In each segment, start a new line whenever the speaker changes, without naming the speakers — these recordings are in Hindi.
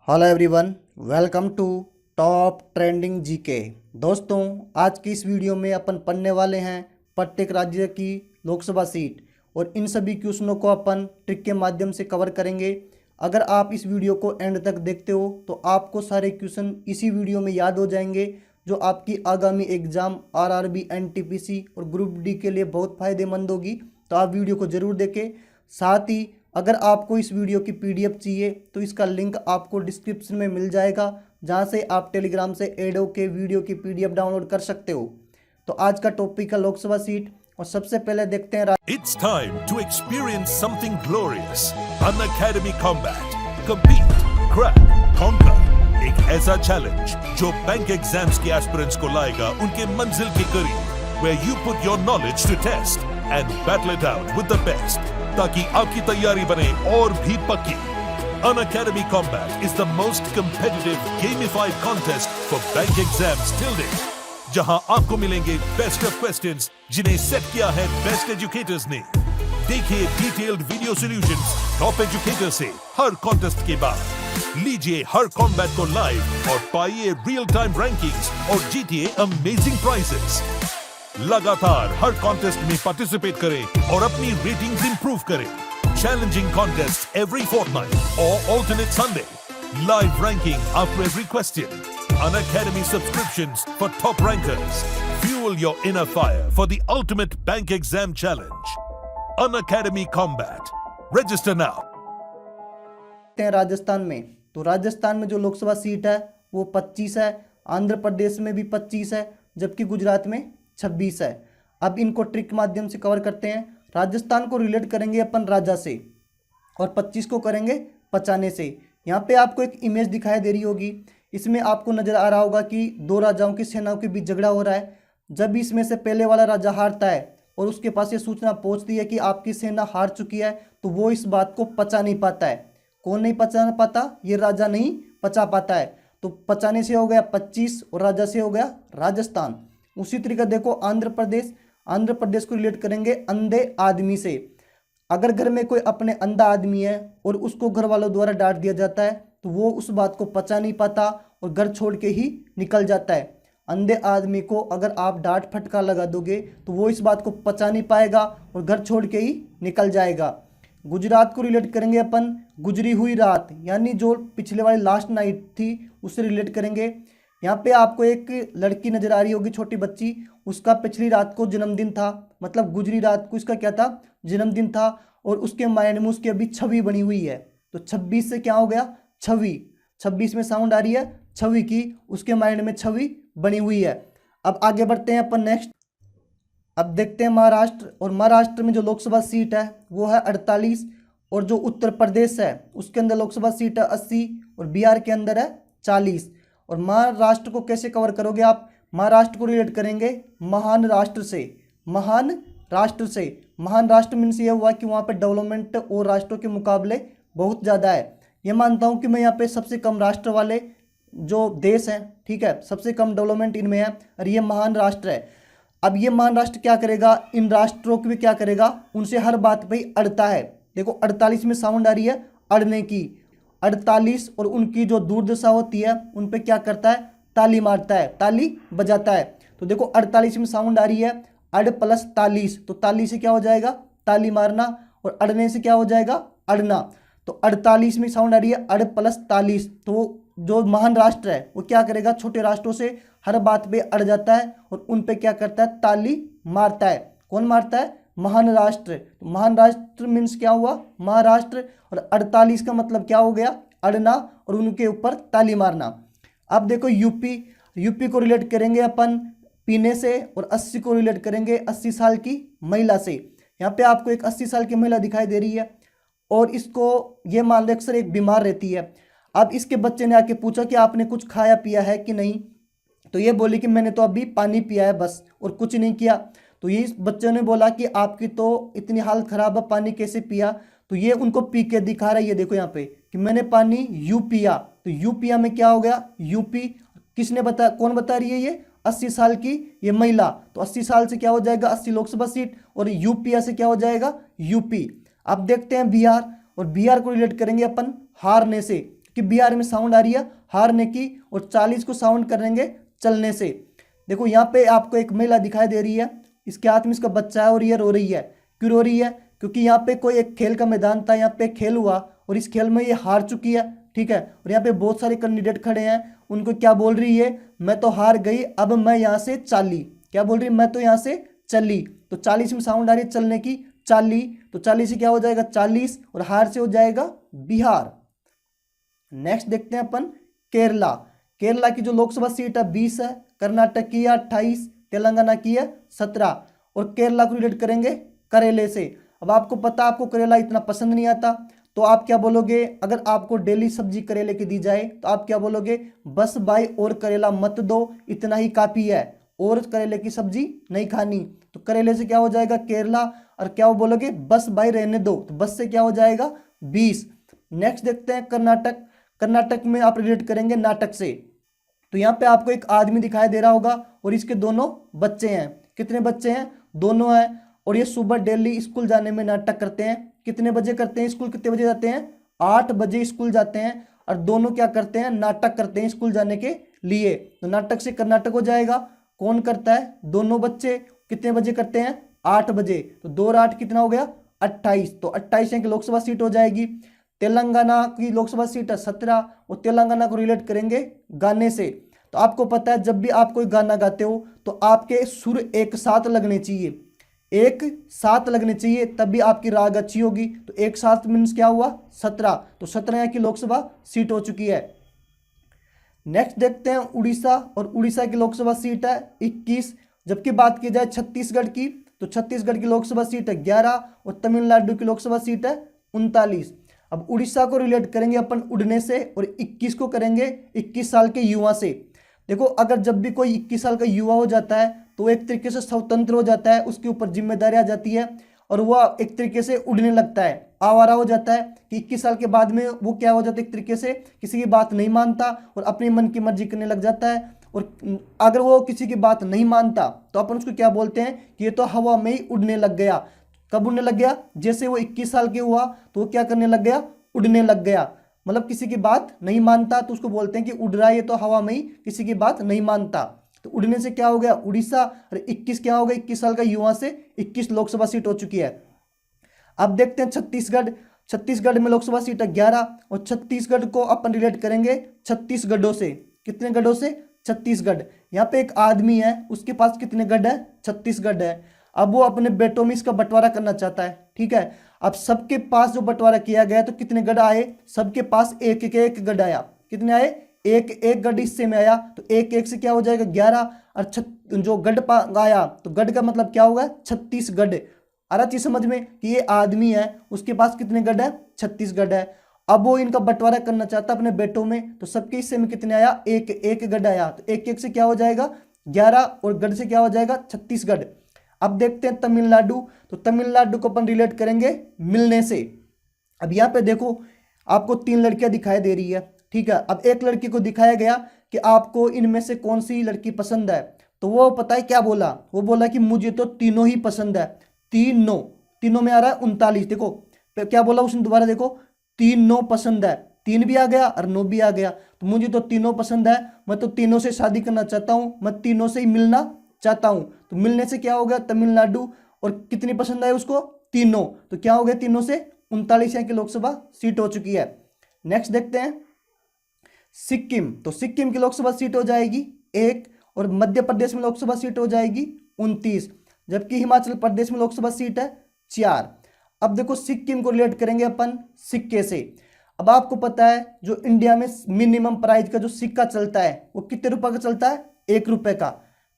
Hello everyone, welcome to top trending GK. दोस्तों, आज की इस वीडियो में अपन पढ़ने वाले हैं प्रत्येक राज्य की लोकसभा सीट और इन सभी क्वेश्चनों को अपन ट्रिक के माध्यम से कवर करेंगे। अगर आप इस वीडियो को एंड तक देखते हो तो आपको सारे क्वेश्चन इसी वीडियो में याद हो जाएंगे, जो आपकी आगामी एग्जाम आरआरबी, एनटीपीसी और ग्रुप डी के लिए बहुत फ़ायदेमंद होगी। तो आप वीडियो को ज़रूर देखें। साथ ही अगर आपको इस वीडियो की पीडीएफ चाहिए तो इसका लिंक आपको डिस्क्रिप्शन में मिल जाएगा, जहां से आप टेलीग्राम से ऐड होकर वीडियो की पीडीएफ डाउनलोड कर सकते हो। तो आज का टॉपिक है लोकसभा सीट और सबसे पहले देखते हैं
It's time to experience something glorious. Unacademy Combat. Compete, crack, conquer. एक ऐसा चैलेंज जो बैंक एग्जाम्स के एस्पिरेंट्स को लाएगा उनके मंजिल के करीब, where you put your knowledge to test and battle it out with the best, ताकि आपकी तैयारी बने और भी पक्की। Unacademy Combat is the most competitive gamified contest for bank exams till date, जहां आपको मिलेंगे बेस्ट ऑफ क्वेश्चंस जिन्हें सेट किया है बेस्ट एजुकेटर्स ने। देखिए detailed video solutions top educator से हर कॉन्टेस्ट के बाद। लीजिए हर कॉम्बैट को लाइव और पाइए रियल टाइम रैंकिंग्स और जीतिए अमेजिंग प्राइजेस। लगातार हर कॉन्टेस्ट में पार्टिसिपेट करें और अपनी रेटिंग्स इंप्रूव करें। चैलेंजिंग कॉन्टेस्ट एवरी फोर्टनाइट और alternate Sunday. Live ranking after every question. Unacademy subscriptions for top rankers. Fuel your inner fire for the ultimate bank exam challenge. Unacademy Combat. Register now.
Rajasthan में, तो राजस्थान में जो लोकसभा सीट है वो 25 है, आंध्र प्रदेश में भी 25 है, जबकि गुजरात में 26 है। अब इनको ट्रिक माध्यम से कवर करते हैं। राजस्थान को रिलेट करेंगे अपन राजा से और 25 को करेंगे पचाने से। यहाँ पे आपको एक इमेज दिखाई दे रही होगी, इसमें आपको नजर आ रहा होगा कि दो राजाओं की सेनाओं के बीच झगड़ा हो रहा है। जब इसमें से पहले वाला राजा हारता है और उसके पास ये सूचना पहुंचती है कि आपकी सेना हार चुकी है, तो वो इस बात को पचा नहीं पाता है। कौन नहीं पचा पाता? ये राजा नहीं पचा पाता है। तो पचाने से हो गया 25 और राजा से हो गया राजस्थान। उसी तरीके देखो आंध्र प्रदेश को रिलेट करेंगे अंधे आदमी से। अगर घर में कोई अपने अंधा आदमी है और उसको घर वालों द्वारा डांट दिया जाता है तो वो उस बात को पचा नहीं पाता और घर छोड़ के ही निकल जाता है। अंधे आदमी को अगर आप डांट फटका लगा दोगे तो वो इस बात को पचा नहीं पाएगा और घर छोड़ के ही निकल जाएगा। गुजरात को रिलेट करेंगे अपन गुजरी हुई रात, यानी जो पिछले वाली लास्ट नाइट थी उससे रिलेट करेंगे। यहाँ पे आपको एक लड़की नजर आ रही होगी, छोटी बच्ची, उसका पिछली रात को जन्मदिन था, मतलब गुजरी रात को इसका क्या था? जन्मदिन था। और उसके माइंड में उसकी अभी छवि बनी हुई है। तो 26 से क्या हो गया? छवि। 26 में साउंड आ रही है छवि की, उसके माइंड में छवि बनी हुई है। अब आगे बढ़ते हैं अपन नेक्स्ट। अब देखते हैं महाराष्ट्र, और महाराष्ट्र में जो लोकसभा सीट है वो है 48 और जो उत्तर प्रदेश है उसके अंदर लोकसभा सीट है 80 और बिहार के अंदर है 40। और महाराष्ट्र को कैसे कवर करोगे आप? महाराष्ट्र को रिलेट करेंगे महान राष्ट्र से। महान राष्ट्र मीन्स ये हुआ कि वहाँ पे डेवलपमेंट और राष्ट्रों के मुकाबले बहुत ज़्यादा है। ये मानता हूँ कि मैं यहाँ पे सबसे कम राष्ट्र वाले जो देश हैं, ठीक है, सबसे कम डेवलपमेंट इनमें है और ये महान राष्ट्र है। अब ये महान राष्ट्र क्या करेगा? इन राष्ट्रों की भी क्या करेगा? उनसे हर बात पे अड़ता है। देखो 48 में साउंड आ रही है अड़ने की। 48 और उनकी जो दुर्दशा होती है उन पे क्या करता है? ताली मारता है, ताली बजाता है। तो देखो 48 में साउंड आ रही है अड़ प्लस तालीस, तो ताली से क्या हो जाएगा? ताली मारना, और अड़ने से क्या हो जाएगा? अड़ना। तो 48 में साउंड आ रही है अड़ प्लस तालीस। तो जो महान राष्ट्र है वो क्या करेगा? छोटे राष्ट्रों से हर बात पे अड़ जाता है और उन पे क्या करता है? ताली मारता है। कौन मारता है? महान राष्ट्र। तो महान राष्ट्र मीन्स क्या हुआ? महाराष्ट्र। और 48 का मतलब क्या हो गया? अड़ना और उनके ऊपर ताली मारना। अब देखो यूपी को रिलेट करेंगे अपन पीने से और 80 को रिलेट करेंगे 80 साल की महिला से। यहाँ पे आपको एक 80 साल की महिला दिखाई दे रही है और इसको ये मान लो अक्सर एक बीमार रहती है। अब इसके बच्चे ने आके पूछा कि आपने कुछ खाया पिया है कि नहीं? तो ये बोली कि मैंने तो अभी पानी पिया है बस और कुछ नहीं किया। तो ये बच्चे ने बोला कि आपकी तो इतनी हालत खराब है, पानी कैसे पिया? तो ये उनको पी के दिखा रहा है, ये देखो यहाँ पे कि मैंने पानी यू पिया। तो यू पिया में क्या हो गया? यूपी। किसने बताया? कौन बता रही है? ये 80 साल की ये महिला। तो 80 साल से क्या हो जाएगा? 80 लोकसभा सीट और यूपीया से क्या हो जाएगा? यूपी। अब देखते हैं बिहार, और बिहार को रिलेट करेंगे अपन हारने से। क्योंकि बिहार में साउंड आ रही है हारने की, और 40 को साउंड करेंगे चलने से। देखो यहाँ पे आपको एक महिला दिखाई दे रही है, इसके हाथ में इसका बच्चा है और ये रो रही है। क्यों रो रही है? क्योंकि यहाँ पे कोई एक खेल का मैदान था, यहाँ पे खेल हुआ और इस खेल में ये हार चुकी है, ठीक है। और यहाँ पे बहुत सारे कैंडिडेट खड़े हैं, उनको क्या बोल रही है? मैं तो हार गई, अब मैं यहाँ से चाली। क्या बोल रही है? मैं तो यहाँ से चली। तो 40 में साउंड आ रही है चलने की, चाली, तो 40 से क्या हो जाएगा? 40, और हार से हो जाएगा बिहार। नेक्स्ट देखते हैं अपन केरला। केरला की जो लोकसभा सीट है 20 है, कर्नाटक की है 28, तेलंगाना की है 17, और केरला को रिलेट करेंगे करेले से। अब आपको पता, आपको करेला इतना पसंद नहीं आता, तो आप क्या बोलोगे? अगर आपको डेली सब्जी करेले की दी जाए तो आप क्या बोलोगे? बस भाई और करेला मत दो, इतना ही काफ़ी है, और करेले की सब्जी नहीं खानी। तो करेले से क्या हो जाएगा? केरला। और क्या वो बोलोगे? बस भाई रहने दो, तो बस से क्या हो जाएगा? 20। नेक्स्ट देखते हैं कर्नाटक। कर्नाटक में आप रिलेट करेंगे नाटक से। तो यहाँ पे आपको एक आदमी दिखाई दे रहा होगा और इसके दोनों बच्चे हैं। कितने बच्चे हैं? दोनों हैं। और ये सुबह डेली स्कूल जाने में नाटक करते हैं। कितने बजे करते हैं स्कूल? कितने बजे जाते हैं? 8 बजे स्कूल जाते हैं, और दोनों क्या करते हैं? नाटक करते हैं स्कूल जाने के लिए। तो नाटक से कर्नाटक हो जाएगा। कौन करता है? दोनों बच्चे। कितने बजे करते हैं? 8 बजे। तो 2 और 8 कितना हो गया? 28। तो 28 की लोकसभा सीट हो जाएगी। तेलंगाना की लोकसभा सीट है 17, और तेलंगाना को रिलेट करेंगे गाने से। तो आपको पता है, जब भी आप कोई गाना गाते हो तो आपके सुर एक साथ लगने चाहिए, एक साथ लगने चाहिए, तभी आपकी राग अच्छी होगी। तो एक साथ मीन्स क्या हुआ? 17। तो 17 की लोकसभा सीट हो चुकी है। नेक्स्ट देखते हैं उड़ीसा, और उड़ीसा की लोकसभा सीट है 21। जबकि बात की जाए छत्तीसगढ़ की, तो छत्तीसगढ़ की लोकसभा सीट है 11, और तमिलनाडु की लोकसभा सीट है 39। अब उड़ीसा को रिलेट करेंगे अपन उड़ने से, और 21 को करेंगे 21 साल के युवा से। देखो, अगर जब भी कोई 21 साल का युवा हो जाता है तो एक तरीके से स्वतंत्र हो जाता है, उसके ऊपर जिम्मेदारी आ जाती है, और वह एक तरीके से उड़ने लगता है, आवारा हो जाता है। कि 21 साल के बाद में वो क्या हो जाता है? एक तरीके से किसी की बात नहीं मानता और अपने मन की मर्जी करने लग जाता है। और अगर वो किसी की बात नहीं मानता तो अपन उसको क्या बोलते हैं? कि ये तो हवा में ही उड़ने लग गया। कब उड़ने लग गया? जैसे वो 21 साल के हुआ तो वो क्या करने लग गया? उड़ने लग गया। मतलब किसी की बात नहीं मानता तो उसको बोलते हैं कि उड़ रहा है, ये तो हवा में ही किसी की बात नहीं मानता। तो उड़ने से क्या हो गया? उड़ीसा। और 21 क्या हो गया? 21 साल का युवा से 21 लोकसभा सीट हो चुकी है। अब देखते हैं छत्तीसगढ़। छत्तीसगढ़ में लोकसभा सीट है 11, और छत्तीसगढ़ को अपन रिलेट करेंगे छत्तीसगढ़ों से। कितने गढ़ों से? छत्तीसगढ़। यहाँ पे एक आदमी है, उसके पास कितने गढ़ है? 36 गढ़ है। अब वो अपने बेटों में इसका बंटवारा करना चाहता है, ठीक है। अब सबके पास जो बंटवारा किया गया तो कितने गढ़ आए? सबके पास एक एक गढ़ आया। कितने आए? एक एक गढ़ हिस्से में आया। तो एक एक से क्या हो जाएगा? 11। और जो गढ़ आया तो गढ़ का मतलब क्या होगा? 36 गढ़। आ रहा चीज समझ में कि ये आदमी है, उसके पास कितने गढ़ है? 36 गढ़ है। अब वो इनका बंटवारा करना चाहता अपने बेटों में, तो सबके हिस्से में कितने आया? एक एक गढ़ आया। तो एक एक से क्या हो जाएगा? 11, और गढ़ से क्या हो जाएगा? 36 गढ़। अब देखते हैं तमिलनाडु। तो तमिलनाडु को अपन रिलेट करेंगे मिलने से। अब यहाँ पे देखो, आपको 3 लड़कियां दिखाई दे रही है, ठीक है। अब एक लड़की को दिखाया गया कि आपको इनमें से कौन सी लड़की पसंद है, तो वो पता है क्या बोला? वो बोला कि मुझे तो तीनों ही पसंद है। तीनों में आ रहा है 39। देखो क्या बोला उसने, दोबारा देखो, तीनों पसंद है। 3 भी आ गया और 9 भी आ गया। तो मुझे तो तीनों पसंद है, मैं तो तीनों से शादी करना चाहता हूँ, मैं तीनों से ही मिलना चाहता हूं। तो मिलने से क्या हो गया? तमिलनाडु। और कितनी पसंद है उसको? तीनों। तो क्या हो गया? तीनों से 39 की लोकसभा सीट हो चुकी है। नेक्स्ट देखते हैं सिक्किम। तो सिक्किम की लोकसभा सीट हो जाएगी 1, और मध्य प्रदेश में लोकसभा सीट हो जाएगी 29, जबकि हिमाचल प्रदेश में लोकसभा सीट है 4। अब देखो, सिक्किम को रिलेट करेंगे अपन सिक्के से। अब आपको पता है जो इंडिया में मिनिमम प्राइस का जो सिक्का चलता है वो कितने रुपए का चलता है? 1 रुपए का।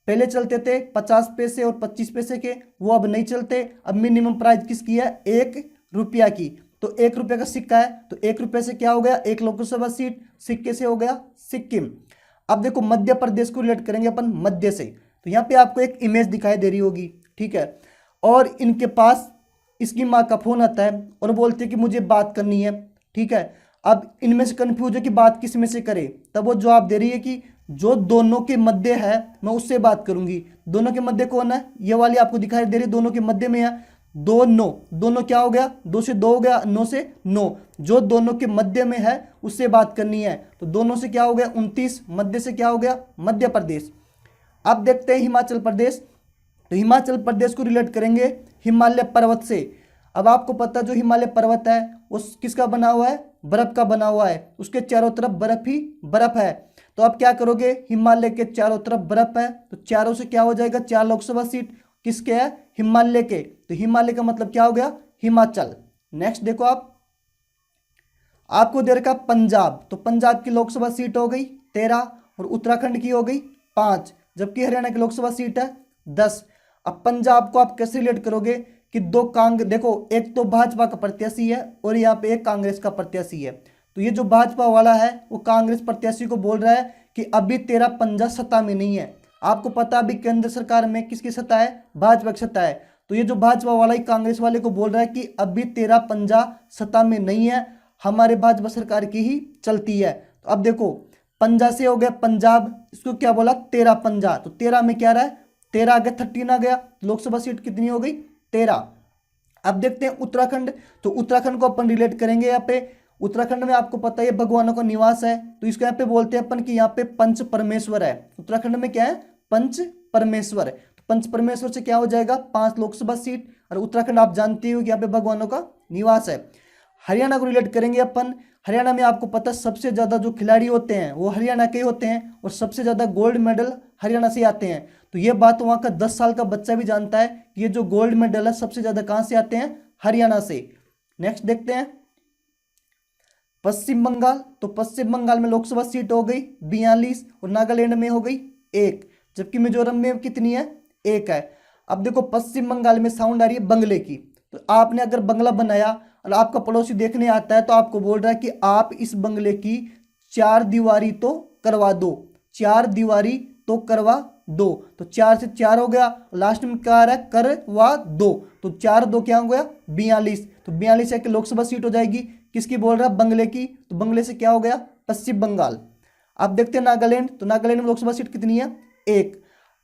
पहले चलते थे 50 पैसे और 25 पैसे के, वो अब नहीं चलते। अब मिनिमम प्राइस किसकी है? 1 रुपया की। तो 1 रुपये का सिक्का है, तो 1 रुपये से क्या हो गया? 1 लोकसभा सीट। सिक्के से हो गया सिक्किम। अब देखो, मध्य प्रदेश को रिलेट करेंगे अपन मध्य से। तो यहाँ पे आपको एक इमेज दिखाई दे रही होगी, ठीक है। और इनके पास इसकी माँ का फोन आता है और बोलते हैं कि मुझे बात करनी है, ठीक है। अब इनमें से कंफ्यूज है कि बात किस में से करे, तब वो जवाब दे रही है कि जो दोनों के मध्य है मैं उससे बात करूंगी। दोनों के मध्य कौन है? ये वाली आपको दिखाई दे रही है, दोनों के मध्य में है। 2 9, दोनों क्या हो गया, 2 से 2 हो गया, 9 से 9, जो दोनों के मध्य में है उससे बात करनी है। तो दोनों से क्या हो गया 29, मध्य से क्या हो गया मध्य प्रदेश। अब देखते हैं हिमाचल प्रदेश। तो हिमाचल प्रदेश को रिलेट करेंगे हिमालय पर्वत से। अब आपको पता जो हिमालय पर्वत है वो किसका बना हुआ है, बर्फ का बना हुआ है, उसके चारों तरफ बर्फ ही बर्फ है। तो आप क्या करोगे, हिमालय के चारों तरफ बर्फ है तो चारों से क्या हो जाएगा 4 लोकसभा सीट किसके है, हिमालय के। तो हिमालय का मतलब क्या हो गया, हिमाचल। नेक्स्ट देखो आपको दे रखा पंजाब। तो पंजाब की लोकसभा सीट हो गई 13 और उत्तराखंड की हो गई 5, जबकि हरियाणा की लोकसभा सीट है 10। अब पंजाब को आप कैसे रिलेट करोगे कि दो कांग्रेस, देखो एक तो भाजपा का प्रत्याशी है और यहाँ पे एक कांग्रेस का प्रत्याशी है। तो ये जो भाजपा वाला है वो कांग्रेस प्रत्याशी को बोल रहा है कि अभी तेरा पंजा सत्ता में नहीं है। आपको पता अभी केंद्र सरकार में किसकी सत्ता है, भाजपा की सत्ता है। तो ये जो भाजपा वाला ही कांग्रेस वाले को बोल रहा है कि अभी तेरा पंजा सत्ता में नहीं है, हमारे भाजपा सरकार की ही चलती है। तो अब देखो पंजा से हो गया पंजाब, इसको क्या बोला तेरा पंजा। तो 13 में क्या रहा है, 13 आ गया 13 आ गया, लोकसभा सीट कितनी हो गई 13। अब देखते हैं उत्तराखंड। तो उत्तराखंड को अपन रिलेट करेंगे यहाँ पे। उत्तराखंड में आपको पता है भगवानों का निवास है, तो इसको यहाँ पे बोलते हैं अपन कि यहाँ पे पंच परमेश्वर है। उत्तराखंड में क्या है, पंच परमेश्वर। तो पंच परमेश्वर से क्या हो जाएगा 5 लोकसभा सीट, और उत्तराखंड आप जानते हो कि यहाँ पे भगवानों का निवास है। हरियाणा को रिलेट करेंगे अपन। हरियाणा में आपको पता सबसे ज्यादा जो खिलाड़ी होते हैं वो हरियाणा के होते हैं और सबसे ज्यादा गोल्ड मेडल हरियाणा से आते हैं। तो ये बात वहाँ का 10 साल का बच्चा भी जानता है कि ये जो गोल्ड मेडल है सबसे ज्यादा कहाँ से आते हैं, हरियाणा से। नेक्स्ट देखते हैं पश्चिम बंगाल। तो पश्चिम बंगाल में लोकसभा सीट हो गई 42 और नागालैंड में हो गई 1, जबकि मिजोरम में कितनी है 1 है। अब देखो पश्चिम बंगाल में साउंड आ रही है बंगले की। तो आपने अगर बंगला बनाया और आपका पड़ोसी देखने आता है तो आपको बोल रहा है कि आप इस बंगले की 4 दीवारी तो करवा दो, 4 दीवारी तो करवा दो। तो 4 से 4 हो गया, लास्ट में क्या आ रहा है करवा दो। तो 4 2 क्या हो गया 42। तो 42 है कि लोकसभा सीट हो जाएगी, किसकी बोल रहा है बंगले की। तो बंगले से क्या हो गया पश्चिम बंगाल। अब देखते हैं नागालैंड। तो नागालैंड में लोकसभा सीट कितनी है 1।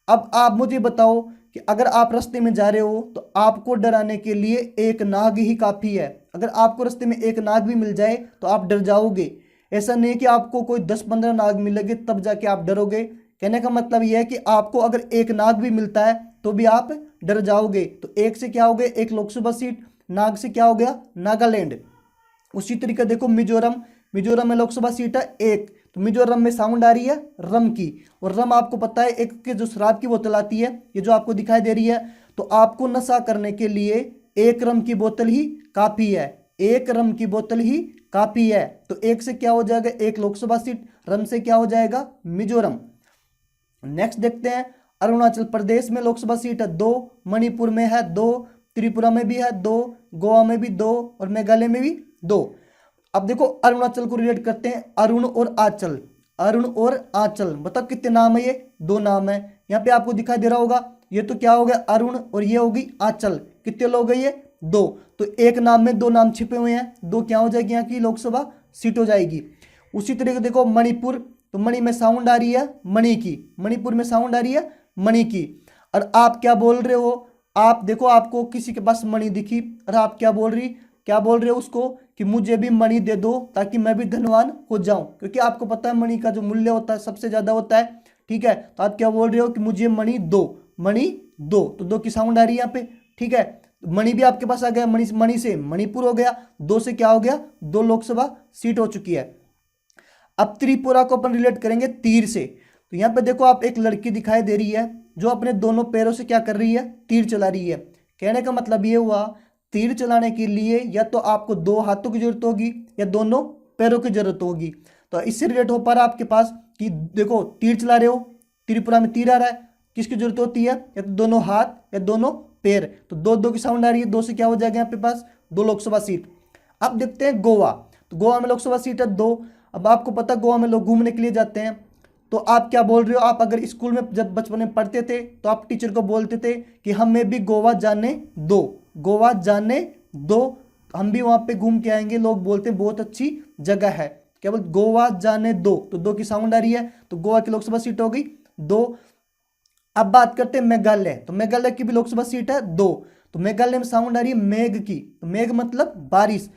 अब आप मुझे बताओ कि अगर आप रास्ते में जा रहे हो तो आपको डराने के लिए एक नाग ही काफ़ी है। अगर आपको रास्ते में एक नाग भी मिल जाए तो आप डर जाओगे। ऐसा नहीं कि आपको कोई 10-15 नाग मिलेंगे तब जाके आप डरोगे। कहने का मतलब यह है कि आपको अगर एक नाग भी मिलता है तो भी आप डर जाओगे। तो 1 से क्या हो गया 1 लोकसभा सीट, नाग से क्या हो गया नागालैंड। उसी तरीके देखो मिजोरम। मिजोरम में लोकसभा सीट है 1। तो मिजोरम में साउंड आ रही है रम की, और रम आपको पता है एक के जो शराब की बोतल आती है, ये जो आपको दिखाई दे रही है। तो आपको नशा करने के लिए 1 रम की बोतल ही काफ़ी है, 1 रम की बोतल ही काफ़ी है। तो 1 से क्या हो जाएगा 1 लोकसभा सीट, रम से क्या हो जाएगा मिजोरम। नेक्स्ट देखते हैं अरुणाचल प्रदेश में लोकसभा सीट है 2, मणिपुर में है 2, त्रिपुरा में भी है 2, गोवा में भी 2 और मेघालय में भी 2। अब देखो अरुणाचल को रिलेट करते हैं अरुण और आंचल। अरुण और आंचल बताओ कितने नाम है, ये 2 नाम है। यहाँ पे आपको दिखाई दे रहा होगा, ये तो क्या हो गया अरुण और ये होगी आंचल। कितने लोग हैं ये 2। तो एक नाम में 2 नाम छिपे हुए हैं, 2 क्या हो जाएगी यहाँ की लोकसभा सीट हो जाएगी। उसी तरीके देखो मणिपुर। तो मणि में साउंड आ रही है मणि की, मणिपुर में साउंड आ रही है मणि की। और आप क्या बोल रहे हो, आप देखो आपको किसी के पास मणि दिखी और आप क्या बोल रहे हो उसको कि मुझे भी मणि दे दो ताकि मैं भी धनवान हो जाऊं। क्योंकि आपको पता है मणि का जो मूल्य होता है सबसे ज्यादा होता है, ठीक है। तो आप क्या बोल रहे हो कि मुझे मणि दो, मणि दो। तो 2 की साउंड आ रही है यहाँ पे, ठीक है। मणि भी आपके पास आ गया, मणि से मणिपुर हो गया, 2 से क्या हो गया 2 लोकसभा सीट हो चुकी है। अब त्रिपुरा को अपन रिलेट करेंगे तीर से। तो यहाँ पे देखो आप एक लड़की दिखाई दे रही है जो अपने दोनों पैरों से क्या कर रही है तीर चला रही है। कहने का मतलब ये हुआ तीर चलाने के लिए या तो आपको 2 हाथों की जरूरत होगी या दोनों पैरों की जरूरत होगी। तो इससे रिलेट हो पा रहा है आपके पास कि देखो तीर चला रहे हो, त्रिपुरा में तीर आ रहा है, किसकी जरूरत होती है या तो दोनों हाथ या दोनों पैर। तो 2 की साउंड आ रही है, 2 से क्या हो जाएगा यहाँ पे पास 2 लोकसभा सीट। अब देखते हैं गोवा। तो गोवा में लोकसभा सीट है 2। अब आपको पता गोवा में लोग घूमने के लिए जाते हैं, तो आप क्या बोल रहे हो, आप अगर स्कूल में जब बचपन में पढ़ते थे तो आप टीचर को बोलते थे कि हमें भी गोवा जाने दो, गोवा जाने दो, हम भी वहाँ पे घूम के आएंगे। लोग बोलते हैं बहुत अच्छी जगह है, क्या बोल गोवा जाने दो। तो 2 की साउंड आ रही है, तो गोवा की लोकसभा सीट हो गई 2। अब बात करते हैं मेघालय। तो मेघालय की भी लोकसभा सीट है 2। तो मेघालय में साउंड आ रही है मेघ की, तो मेघ मतलब बारिश।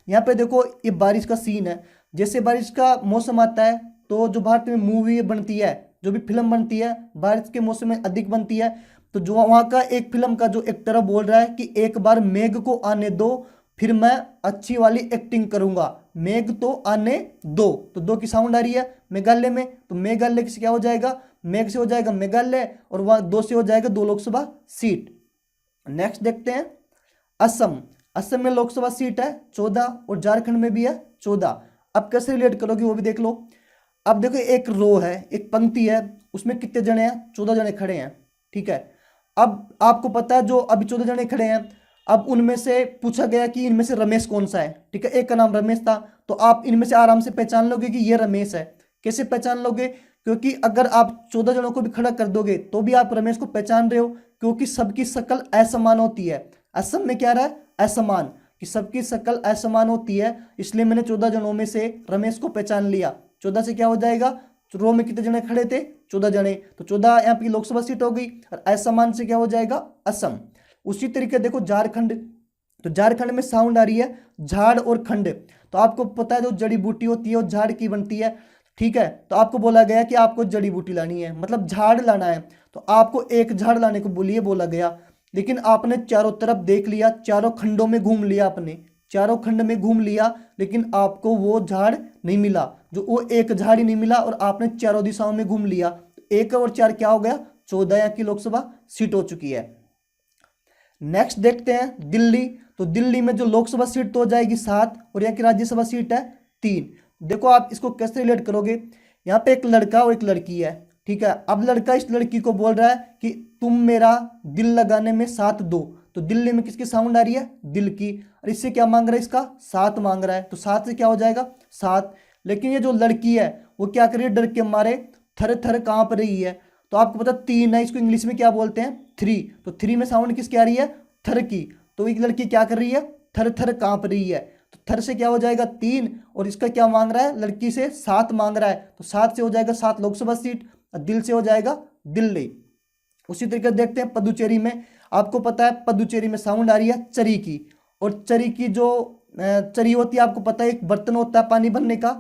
यहाँ पे देखो ये बारिश का सीन है, जैसे बारिश का मौसम आता है तो जो भारत में मूवी बनती है, जो भी फिल्म बनती है बारिश के मौसम में अधिक बनती है। तो जो वहाँ का एक फिल्म का जो एक्टर बोल रहा है कि एक बार मेघ को आने दो, फिर मैं अच्छी वाली एक्टिंग करूंगा, मेघ तो आने दो। तो दो की साउंड आ रही है मेघालय में, तो मेघालय से क्या हो जाएगा, मेघ से हो जाएगा मेघालय, और वहाँ दो से हो जाएगा 2 लोकसभा सीट। नेक्स्ट देखते हैं असम। असम में लोकसभा सीट है 14 और झारखंड में भी है 14। अब कैसे रिलेट करोगे वो भी देख लो। अब देखो एक रो है, एक पंक्ति है, उसमें कितने जने हैं, 14 जने खड़े हैं, ठीक है। अब आपको पता है जो अभी 14 जने खड़े हैं, अब उनमें से पूछा गया कि इनमें से रमेश कौन सा है, ठीक है। एक का नाम रमेश था, तो आप इनमें से आराम से पहचान लोगे कि ये रमेश है। कैसे पहचान लोगे, क्योंकि अगर आप 14 जनों को भी खड़ा कर दोगे तो भी आप रमेश को पहचान रहे हो, क्योंकि सबकी शक्ल असमान होती है। असम में क्या रहा है, असमान, कि सबकी शक्ल असमान होती है, इसलिए मैंने 14 जनों में से रमेश को पहचान लिया। 14 से क्या हो जाएगा, रो में कितने जने खड़े थे, 14 जने, तो 14 यहाँ की लोकसभा सीट हो गई। और असमान से क्या हो जाएगा, असम। उसी तरीके देखो झारखंड, तो झारखंड में साउंड आ रही है झाड़ और खंड। तो आपको पता है जो जड़ी बूटी होती है वो झाड़ की बनती है, ठीक है। तो आपको बोला गया कि आपको जड़ी बूटी लानी है, मतलब झाड़ लाना है, तो आपको एक झाड़ लाने को बोला गया, लेकिन आपने चारों तरफ देख लिया, चारों खंडों में घूम लिया, आपने चारों खंड में घूम लिया, लेकिन आपको वो झाड़ नहीं मिला, जो वो एक झाड़ ही नहीं मिला, और आपने चारों दिशाओं में घूम लिया। 1 और 4 क्या हो गया, 14 यहाँ की लोकसभा सीट हो चुकी है। नेक्स्ट देखते हैं दिल्ली। तो दिल्ली में जो लोकसभा सीट तो हो जाएगी 7 और यहाँ की राज्यसभा सीट है 3। देखो आप इसको कैसे रिलेट करोगे, यहाँ पे एक लड़का और एक लड़की है, ठीक है। अब लड़का इस लड़की को बोल रहा है कि तुम मेरा दिल लगाने में साथ दो। तो दिल्ली में किसकी साउंड आ रही है, दिल की, और इससे क्या मांग रहा है, इसका साथ मांग रहा है, तो 7 से क्या हो जाएगा 7। लेकिन ये जो लड़की है वो क्या कर रही है, डर के मारे थर थर कांप रही है। तो आपको पता 3 है, इसको इंग्लिश में क्या बोलते हैं, 3। तो 3 में साउंड किसकी आ रही है, थर की। तो एक लड़की क्या कर रही है, थर थर कांप रही है, तो थर से क्या हो जाएगा 3, और इसका क्या मांग रहा है, लड़की से 7 मांग रहा है, तो 7 से हो जाएगा 7 लोकसभा सीट, और दिल से हो जाएगा दिल्ली। उसी तरीके देखते हैं पदुचेरी में। आपको पता है पदुचेरी में साउंड आ रही है चरी की, और चरी की जो चरी होती है, आपको पता है एक बर्तन होता है पानी भरने का।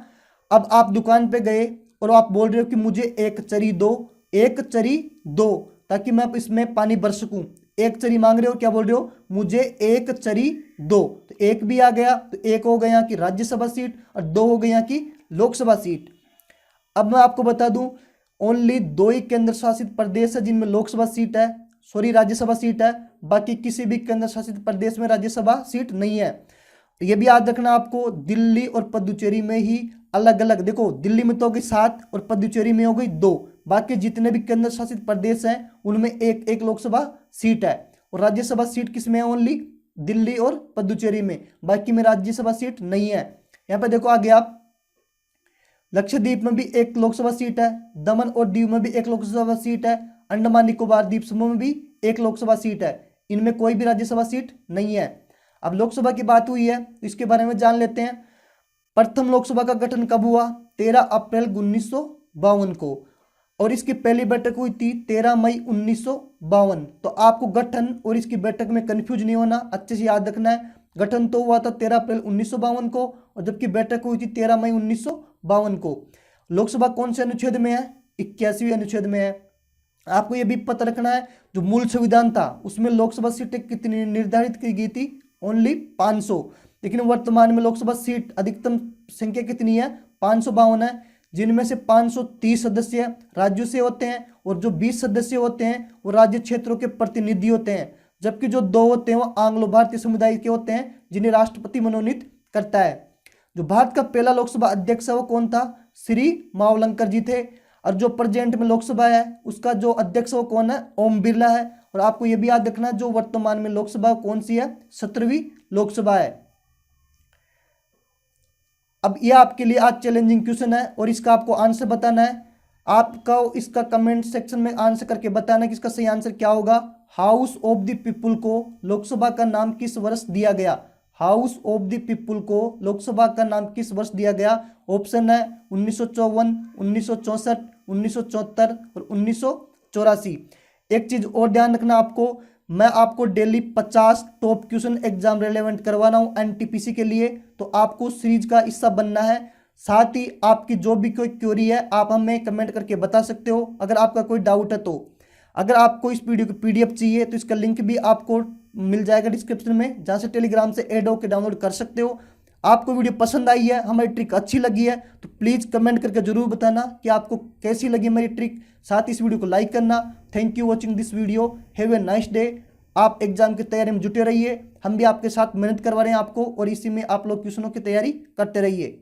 अब आप दुकान पे गए और आप बोल रहे हो कि मुझे एक चरी दो, एक चरी दो, ताकि मैं इसमें पानी भर सकूं। एक चरी मांग रहे हो, क्या बोल रहे हो, मुझे एक चरी दो। तो एक भी आ गया, तो एक हो गया यहाँ की राज्यसभा सीट और 2 हो गई यहाँ की लोकसभा सीट। अब मैं आपको बता दूं ओनली 2 ही केंद्र शासित प्रदेश है जिनमें लोकसभा सीट है, सॉरी राज्यसभा सीट है, बाकी किसी भी केंद्र शासित प्रदेश में राज्यसभा सीट नहीं है। तो ये भी याद रखना आपको, दिल्ली और पुदुचेरी में ही अलग अलग, देखो दिल्ली में तो हो गई 7 और पुदुचेरी में हो गई 2, बाकी जितने भी केंद्र शासित प्रदेश हैं उनमें एक एक लोकसभा सीट है। और राज्यसभा सीट किसमें है, ओनली दिल्ली और पुदुचेरी में, बाकी में राज्यसभा सीट नहीं है। यहाँ पे देखो आगे आप, लक्षद्वीप में भी एक लोकसभा सीट है, दमन और दीव में भी एक लोकसभा सीट है, अंडमान निकोबार द्वीप समूह में भी एक लोकसभा सीट है, इनमें कोई भी राज्यसभा सीट नहीं है। अब लोकसभा की बात हुई है तो इसके बारे में जान लेते हैं। प्रथम लोकसभा का गठन कब हुआ, 13 अप्रैल 1952 को, और इसकी पहली बैठक हुई थी 13 मई 1952। तो आपको गठन और इसकी बैठक में कंफ्यूज नहीं होना, अच्छे से याद रखना है। गठन तो हुआ था 13 अप्रैल 1952 को, और जबकि बैठक हुई थी 13 मई 1952 को। लोकसभा कौन से अनुच्छेद में है, 81वें अनुच्छेद में है। आपको यह भी पता रखना है जो मूल संविधान था उसमें लोकसभा सीटें कितनी निर्धारित की गई थी, ओनली 500, लेकिन वर्तमान में लोकसभा सीट अधिकतम संख्या कितनी है, 552 है, जिनमें से 530 सदस्य राज्यों से होते हैं और जो 20 सदस्य होते हैं वो राज्य क्षेत्रों के प्रतिनिधि होते हैं, जबकि जो 2 होते हैं वो आंग्लो भारतीय समुदाय के होते हैं जिन्हें राष्ट्रपति मनोनीत करता है। जो भारत का पहला लोकसभा अध्यक्ष है वो कौन था, श्री मावलंकर जी थे, और जो प्रेजेंट में लोकसभा है उसका जो अध्यक्ष वो कौन है, ओम बिरला है। और आपको यह भी याद रखना है जो वर्तमान में लोकसभा कौन सी है, 17वीं लोकसभा है। अब यह आपके लिए आज चैलेंजिंग क्वेश्चन है और इसका आपको आंसर बताना है। आपका इसका कमेंट सेक्शन में आंसर करके बताना कि इसका सही आंसर क्या होगा। हाउस ऑफ द पीपुल को लोकसभा का नाम किस वर्ष दिया गया, हाउस ऑफ द पीपुल को लोकसभा का नाम किस वर्ष दिया गया। ऑप्शन है 1954, 1964, 1974 और 1984। एक चीज और ध्यान रखना आपको, मैं आपको daily 50 top question exam relevant करवा रहा हूँ एनटीपीसी के लिए। तो आपको उस सीरीज का हिस्सा बनना है। साथ ही आपकी जो भी कोई क्वेरी है आप हमें कमेंट करके बता सकते हो, अगर आपका कोई डाउट है तो। अगर आपको इस वीडियो की पीडीएफ चाहिए तो इसका लिंक भी आपको मिल जाएगा डिस्क्रिप्शन में, जहाँ से टेलीग्राम से ऐड होकर डाउनलोड कर सकते हो। आपको वीडियो पसंद आई है, हमारी ट्रिक अच्छी लगी है तो प्लीज़ कमेंट करके जरूर बताना कि आपको कैसी लगी मेरी ट्रिक। साथ ही इस वीडियो को लाइक करना। Thank you watching this video. Have a nice day. आप एग्जाम की तैयारी में जुटे रहिए, हम भी आपके साथ मेहनत करवा रहे हैं आपको, और इसी में आप लोग क्वेश्चनों की तैयारी करते रहिए।